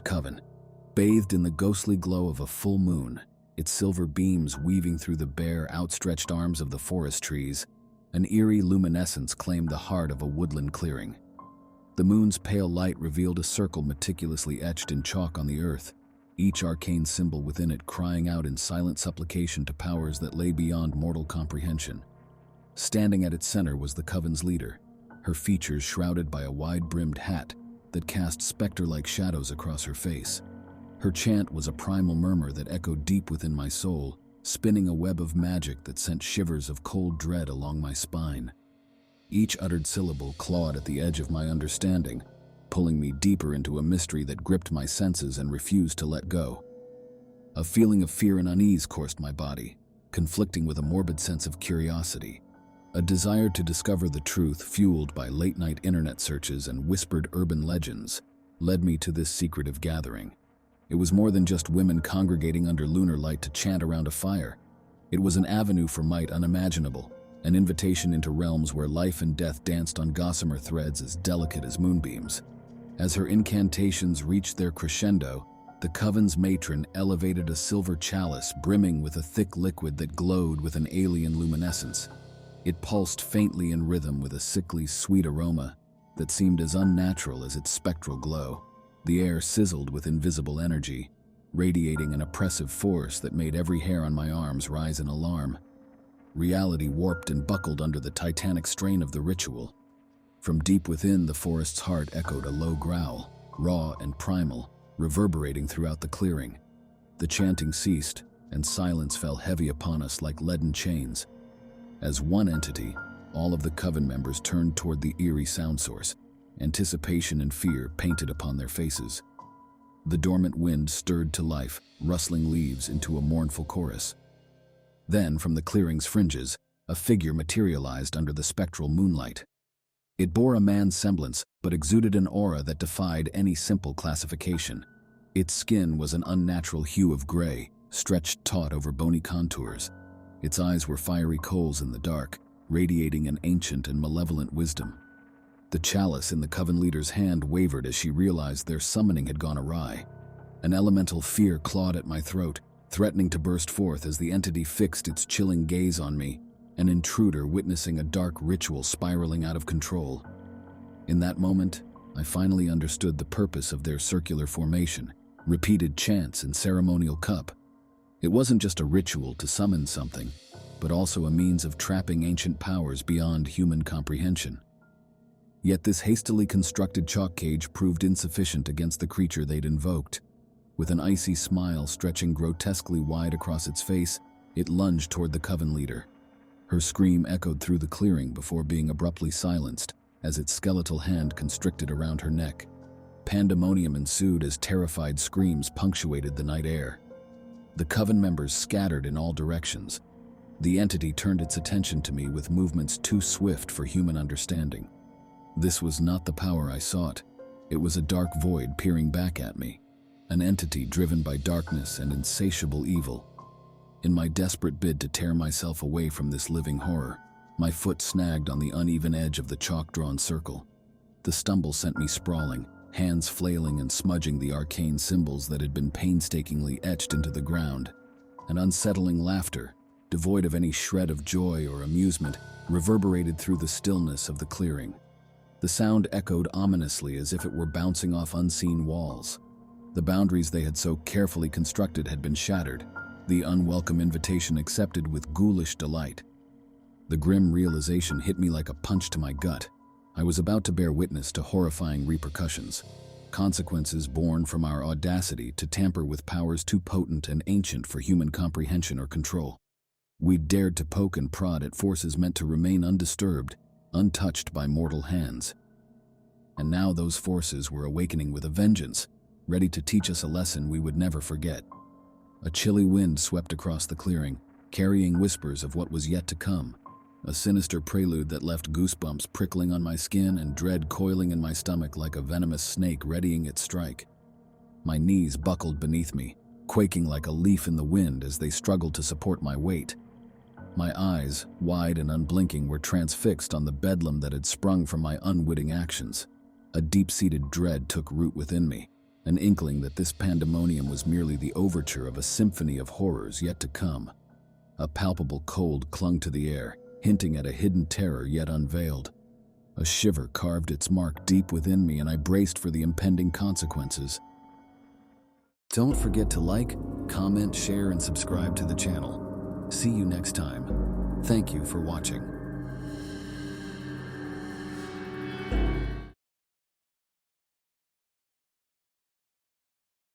coven. Bathed in the ghostly glow of a full moon, its silver beams weaving through the bare, outstretched arms of the forest trees, an eerie luminescence claimed the heart of a woodland clearing. The moon's pale light revealed a circle meticulously etched in chalk on the earth, each arcane symbol within it crying out in silent supplication to powers that lay beyond mortal comprehension. Standing at its center was the coven's leader, her features shrouded by a wide-brimmed hat that cast specter-like shadows across her face. Her chant was a primal murmur that echoed deep within my soul, spinning a web of magic that sent shivers of cold dread along my spine. Each uttered syllable clawed at the edge of my understanding, pulling me deeper into a mystery that gripped my senses and refused to let go. A feeling of fear and unease coursed my body, conflicting with a morbid sense of curiosity. A desire to discover the truth, fueled by late-night internet searches and whispered urban legends, led me to this secretive gathering. It was more than just women congregating under lunar light to chant around a fire. It was an avenue for might unimaginable, an invitation into realms where life and death danced on gossamer threads as delicate as moonbeams. As her incantations reached their crescendo, the coven's matron elevated a silver chalice brimming with a thick liquid that glowed with an alien luminescence. It pulsed faintly in rhythm with a sickly, sweet aroma that seemed as unnatural as its spectral glow. The air sizzled with invisible energy, radiating an oppressive force that made every hair on my arms rise in alarm. Reality warped and buckled under the titanic strain of the ritual. From deep within, the forest's heart echoed a low growl, raw and primal, reverberating throughout the clearing. The chanting ceased, and silence fell heavy upon us like leaden chains. As one entity, all of the coven members turned toward the eerie sound source, anticipation and fear painted upon their faces. The dormant wind stirred to life, rustling leaves into a mournful chorus. Then, from the clearing's fringes, a figure materialized under the spectral moonlight. It bore a man's semblance, but exuded an aura that defied any simple classification. Its skin was an unnatural hue of gray, stretched taut over bony contours. Its eyes were fiery coals in the dark, radiating an ancient and malevolent wisdom. The chalice in the coven leader's hand wavered as she realized their summoning had gone awry. An elemental fear clawed at my throat, threatening to burst forth as the entity fixed its chilling gaze on me, an intruder witnessing a dark ritual spiraling out of control. In that moment, I finally understood the purpose of their circular formation, repeated chants and ceremonial cup. It wasn't just a ritual to summon something, but also a means of trapping ancient powers beyond human comprehension. Yet this hastily constructed chalk cage proved insufficient against the creature they'd invoked. With an icy smile stretching grotesquely wide across its face, it lunged toward the coven leader. Her scream echoed through the clearing before being abruptly silenced as its skeletal hand constricted around her neck. Pandemonium ensued as terrified screams punctuated the night air. The coven members scattered in all directions. The entity turned its attention to me with movements too swift for human understanding. This was not the power I sought. It was a dark void peering back at me, an entity driven by darkness and insatiable evil. In my desperate bid to tear myself away from this living horror, my foot snagged on the uneven edge of the chalk-drawn circle. The stumble sent me sprawling, hands flailing and smudging the arcane symbols that had been painstakingly etched into the ground. An unsettling laughter, devoid of any shred of joy or amusement, reverberated through the stillness of the clearing. The sound echoed ominously as if it were bouncing off unseen walls. The boundaries they had so carefully constructed had been shattered, the unwelcome invitation accepted with ghoulish delight. The grim realization hit me like a punch to my gut. I was about to bear witness to horrifying repercussions, consequences born from our audacity to tamper with powers too potent and ancient for human comprehension or control. We'd dared to poke and prod at forces meant to remain undisturbed, untouched by mortal hands. And now those forces were awakening with a vengeance, ready to teach us a lesson we would never forget. A chilly wind swept across the clearing, carrying whispers of what was yet to come, a sinister prelude that left goosebumps prickling on my skin and dread coiling in my stomach like a venomous snake readying its strike. My knees buckled beneath me, quaking like a leaf in the wind as they struggled to support my weight. My eyes, wide and unblinking, were transfixed on the bedlam that had sprung from my unwitting actions. A deep-seated dread took root within me, an inkling that this pandemonium was merely the overture of a symphony of horrors yet to come. A palpable cold clung to the air, hinting at a hidden terror yet unveiled. A shiver carved its mark deep within me, and I braced for the impending consequences. Don't forget to like, comment, share, and subscribe to the channel. See you next time. Thank you for watching.